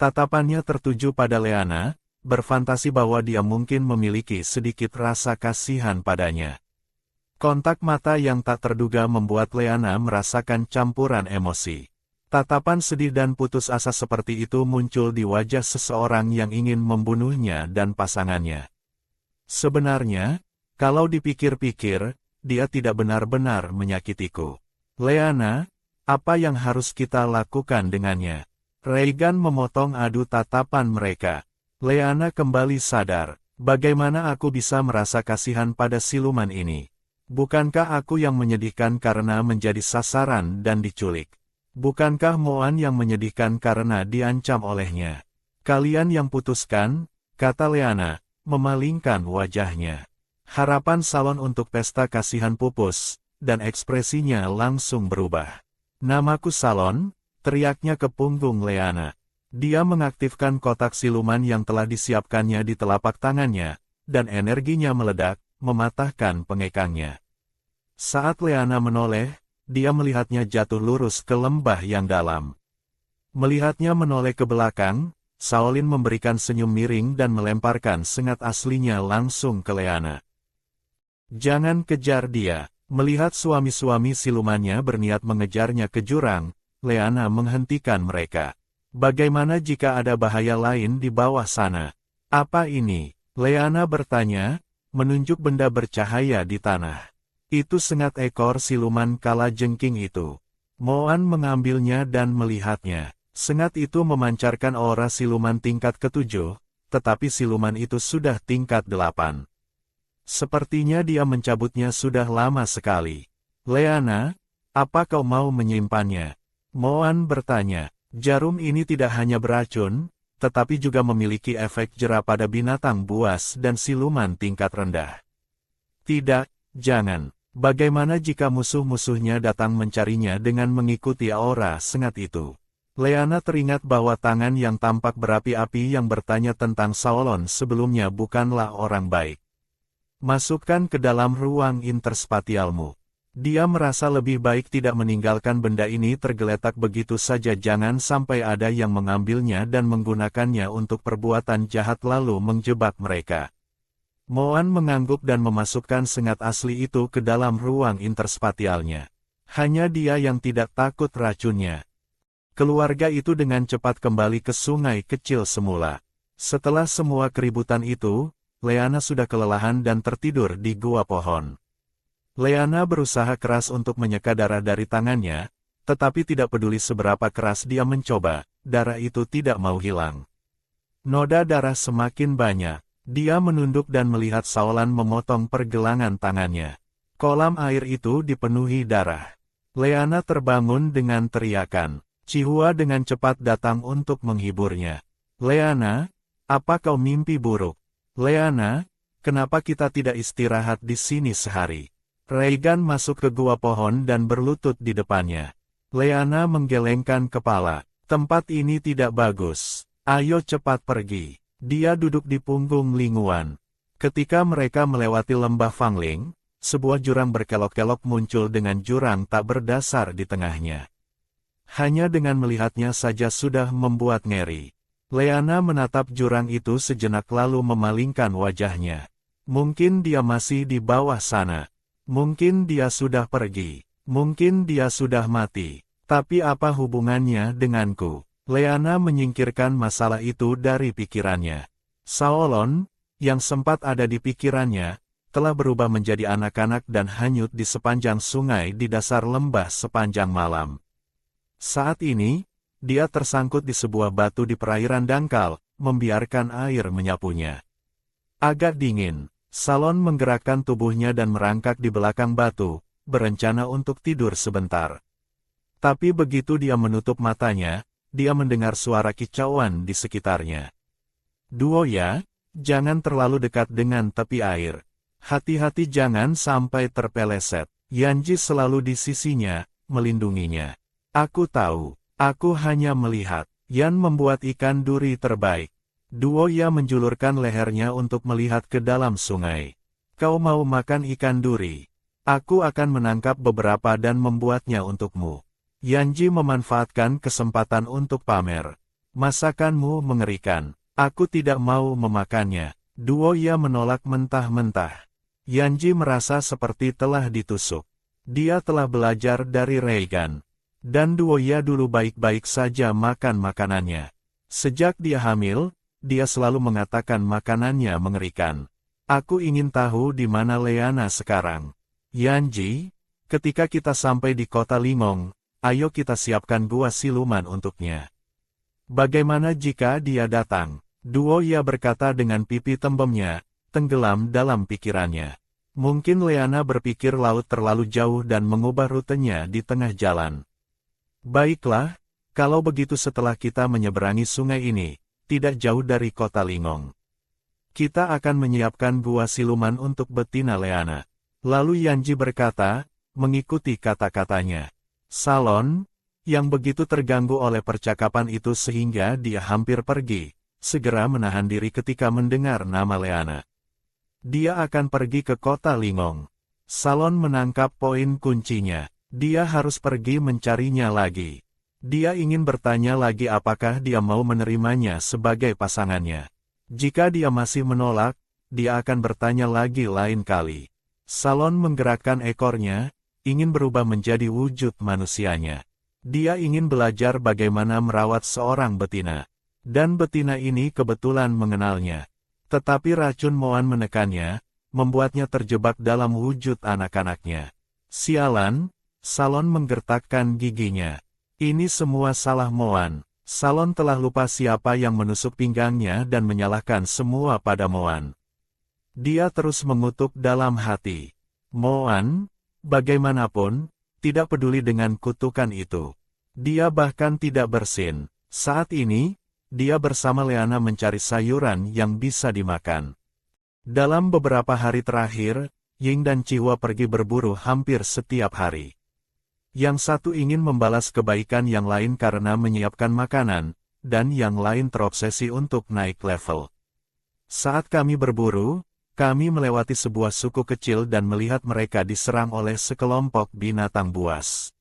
Tatapannya tertuju pada Leana, berfantasi bahwa dia mungkin memiliki sedikit rasa kasihan padanya. Kontak mata yang tak terduga membuat Leana merasakan campuran emosi. Tatapan sedih dan putus asa seperti itu muncul di wajah seseorang yang ingin membunuhnya dan pasangannya. Sebenarnya, kalau dipikir-pikir, dia tidak benar-benar menyakitiku. Leana, apa yang harus kita lakukan dengannya? Regan memotong adu tatapan mereka. Leana kembali sadar. Bagaimana aku bisa merasa kasihan pada siluman ini? Bukankah aku yang menyedihkan karena menjadi sasaran dan diculik? Bukankah Moan yang menyedihkan karena diancam olehnya? Kalian yang putuskan, kata Leana, memalingkan wajahnya. Harapan Salon untuk pesta kasihan pupus, dan ekspresinya langsung berubah. Namaku Salon, teriaknya ke punggung Leana. Dia mengaktifkan kotak siluman yang telah disiapkannya di telapak tangannya, dan energinya meledak, mematahkan pengekangnya. Saat Leana menoleh, dia melihatnya jatuh lurus ke lembah yang dalam. Melihatnya menoleh ke belakang, Shaolin memberikan senyum miring dan melemparkan sengat aslinya langsung ke Leana. Jangan kejar dia. Melihat suami-suami silumannya berniat mengejarnya ke jurang, Leana menghentikan mereka. Bagaimana jika ada bahaya lain di bawah sana? Apa ini? Leana bertanya, menunjuk benda bercahaya di tanah. Itu sengat ekor siluman kala jengking itu. Moan mengambilnya dan melihatnya. Sengat itu memancarkan aura siluman tingkat ke-7, tetapi siluman itu sudah tingkat 8. Sepertinya dia mencabutnya sudah lama sekali. Leana, apa kau mau menyimpannya? Moan bertanya. Jarum ini tidak hanya beracun, tetapi juga memiliki efek jera pada binatang buas dan siluman tingkat rendah. Tidak, jangan. Bagaimana jika musuh-musuhnya datang mencarinya dengan mengikuti aura sengat itu? Leana teringat bahwa tangan yang tampak berapi-api yang bertanya tentang Shaolin sebelumnya bukanlah orang baik. Masukkan ke dalam ruang interspatialmu. Dia merasa lebih baik tidak meninggalkan benda ini tergeletak begitu saja, jangan sampai ada yang mengambilnya dan menggunakannya untuk perbuatan jahat lalu menjebak mereka. Moan mengangguk dan memasukkan sengat asli itu ke dalam ruang interspatialnya. Hanya dia yang tidak takut racunnya. Keluarga itu dengan cepat kembali ke sungai kecil semula. Setelah semua keributan itu, Leana sudah kelelahan dan tertidur di gua pohon. Leana berusaha keras untuk menyeka darah dari tangannya, tetapi tidak peduli seberapa keras dia mencoba, darah itu tidak mau hilang. Noda darah semakin banyak. Dia menunduk dan melihat Shaolin memotong pergelangan tangannya. Kolam air itu dipenuhi darah. Leana terbangun dengan teriakan. Chihua dengan cepat datang untuk menghiburnya. Leana, apa kau mimpi buruk? Leana, kenapa kita tidak istirahat di sini sehari? Reigan masuk ke gua pohon dan berlutut di depannya. Leana menggelengkan kepala. Tempat ini tidak bagus. Ayo cepat pergi. Dia duduk di punggung Linguan. Ketika mereka melewati lembah Fangling, sebuah jurang berkelok-kelok muncul dengan jurang tak berdasar di tengahnya. Hanya dengan melihatnya saja sudah membuat ngeri. Leana menatap jurang itu sejenak lalu memalingkan wajahnya. Mungkin dia masih di bawah sana. Mungkin dia sudah pergi. Mungkin dia sudah mati. Tapi apa hubungannya denganku? Leana menyingkirkan masalah itu dari pikirannya. Shaolin, yang sempat ada di pikirannya, telah berubah menjadi anak-anak dan hanyut di sepanjang sungai di dasar lembah sepanjang malam. Saat ini, dia tersangkut di sebuah batu di perairan dangkal, membiarkan air menyapunya. Agak dingin, Shaolin menggerakkan tubuhnya dan merangkak di belakang batu, berencana untuk tidur sebentar. Tapi begitu dia menutup matanya, dia mendengar suara kicauan di sekitarnya. Duoya, jangan terlalu dekat dengan tepi air. Hati-hati jangan sampai terpeleset. Yanji selalu di sisinya, melindunginya. Aku tahu, aku hanya melihat. Yan membuat ikan duri terbaik. Duoya menjulurkan lehernya untuk melihat ke dalam sungai. Kau mau makan ikan duri? Aku akan menangkap beberapa dan membuatnya untukmu. Yanji memanfaatkan kesempatan untuk pamer. Masakanmu mengerikan. Aku tidak mau memakannya. Duoya menolak mentah-mentah. Yanji merasa seperti telah ditusuk. Dia telah belajar dari Reigan. Dan Duoya dulu baik-baik saja makan makanannya. Sejak dia hamil, dia selalu mengatakan makanannya mengerikan. Aku ingin tahu di mana Leana sekarang. Yanji, ketika kita sampai di kota Limong, ayo kita siapkan gua siluman untuknya. Bagaimana jika dia datang? Duo ia berkata dengan pipi tembemnya, tenggelam dalam pikirannya. Mungkin Leana berpikir laut terlalu jauh dan mengubah rutenya di tengah jalan. Baiklah, kalau begitu setelah kita menyeberangi sungai ini, tidak jauh dari kota Lingong. Kita akan menyiapkan gua siluman untuk betina Leana. Lalu Yanji berkata, mengikuti kata-katanya. Salon, yang begitu terganggu oleh percakapan itu sehingga dia hampir pergi, segera menahan diri ketika mendengar nama Leana. Dia akan pergi ke kota Lingong. Salon menangkap poin kuncinya. Dia harus pergi mencarinya lagi. Dia ingin bertanya lagi apakah dia mau menerimanya sebagai pasangannya. Jika dia masih menolak, dia akan bertanya lagi lain kali. Salon menggerakkan ekornya, ingin berubah menjadi wujud manusianya. Dia ingin belajar bagaimana merawat seorang betina. Dan betina ini kebetulan mengenalnya. Tetapi racun Moan menekannya, membuatnya terjebak dalam wujud anak-anaknya. Sialan, Salon menggertakkan giginya. Ini semua salah Moan. Salon telah lupa siapa yang menusuk pinggangnya dan menyalahkan semua pada Moan. Dia terus mengutuk dalam hati. Moan, bagaimanapun, tidak peduli dengan kutukan itu. Dia bahkan tidak bersin. Saat ini, dia bersama Leana mencari sayuran yang bisa dimakan. Dalam beberapa hari terakhir, Ying dan Chihua pergi berburu hampir setiap hari. Yang satu ingin membalas kebaikan yang lain karena menyiapkan makanan, dan yang lain terobsesi untuk naik level. Saat kami berburu, kami melewati sebuah suku kecil dan melihat mereka diserang oleh sekelompok binatang buas.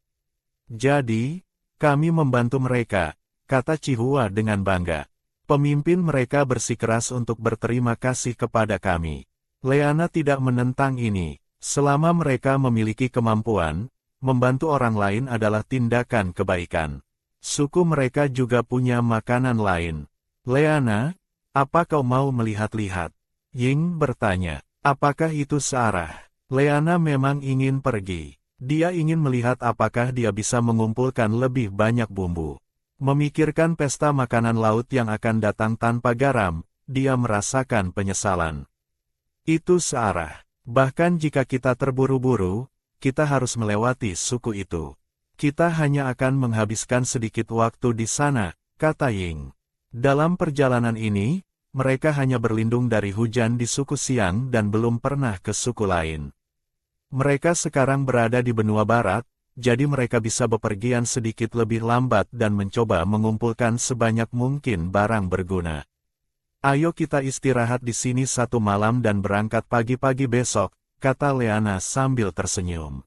Jadi, kami membantu mereka, kata Chihua dengan bangga. Pemimpin mereka bersikeras untuk berterima kasih kepada kami. Leana tidak menentang ini. Selama mereka memiliki kemampuan, membantu orang lain adalah tindakan kebaikan. Suku mereka juga punya makanan lain. Leana, apa kau mau melihat-lihat? Ying bertanya, apakah itu searah? Leana memang ingin pergi. Dia ingin melihat apakah dia bisa mengumpulkan lebih banyak bumbu. Memikirkan pesta makanan laut yang akan datang tanpa garam, dia merasakan penyesalan. Itu searah. Bahkan jika kita terburu-buru, kita harus melewati suku itu. Kita hanya akan menghabiskan sedikit waktu di sana, kata Ying. Dalam perjalanan ini, mereka hanya berlindung dari hujan di suku Siang dan belum pernah ke suku lain. Mereka sekarang berada di benua barat, jadi mereka bisa bepergian sedikit lebih lambat dan mencoba mengumpulkan sebanyak mungkin barang berguna. Ayo kita istirahat di sini satu malam dan berangkat pagi-pagi besok, kata Leana sambil tersenyum.